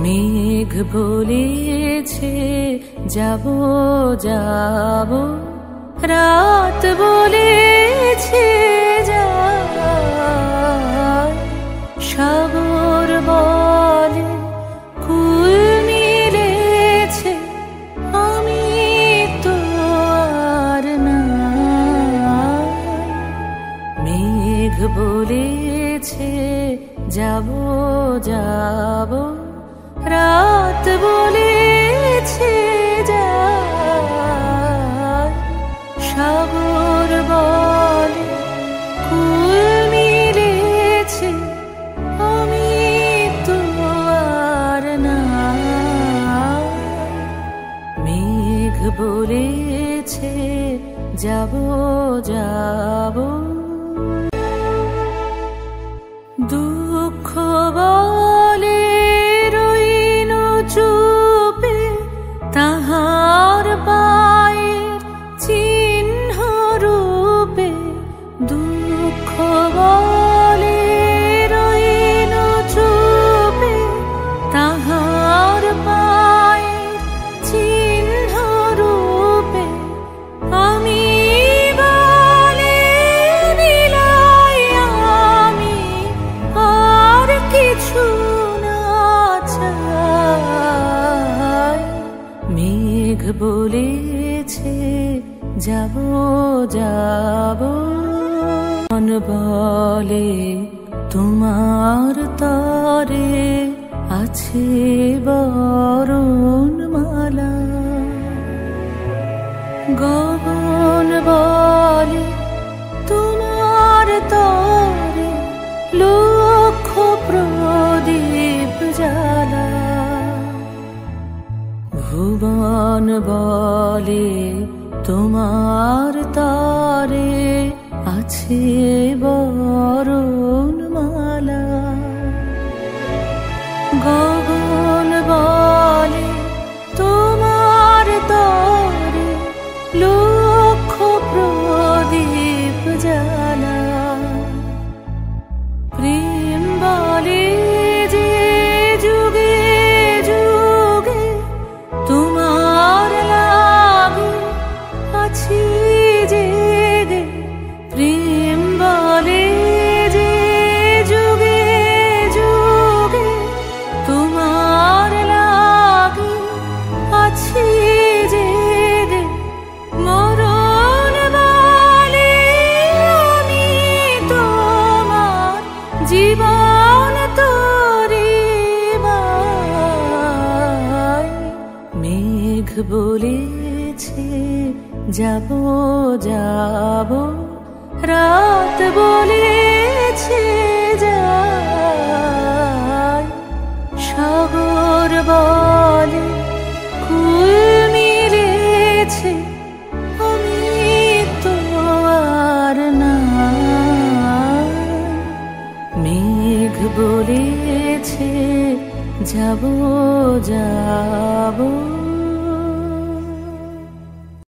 মেঘ বলেছে যাব যাব, রাত বলেছে যায়, সাগর বলে কুল মিলেছে, আমি তো আর নাই। মেঘ বলেছে যাব যাব, রাত বলেছে যায়, সাগর বলে কুল মিলেছে, আমি তো আর নাই। মেঘ বলেছে যাব যাব, দুঃখ বলে রইল চুপে, তাহার পায়ের চিহ্ন রূপে। দুঃখ বলে রইল চুপে, তাহার পায়ের চিহ্ন রূপে। আমি বলে বিলাই, আমি আর কিছু না চাই। মেঘ বলেছে যাব যাব, মন বলে তোমার তরে আছে বরণমালা। গগন বলে তোমার তরে লক্ষ প্রদীপ জ্বালা। ভুবন বলে তোমার তরে আছে বরণমালা। গগন বলে তোমার তরে লক্ষ প্রদীপ জ্বালা। প্রেম বলে যে যুগে যুগে তোমার লাগে আছি জেগে। প্রেম বলে যে যুগে যুগে তোমার লাগে আছি জেগে। মরণ বলে আমি তোমার জীবন তোরে বাই। মেঘ বলেছে যাব যাব, রাত বলেছে যায়, সাগর বলে কুল মিলেছে, আমি তো আর নাই। মেঘ বলেছে যাব যাব।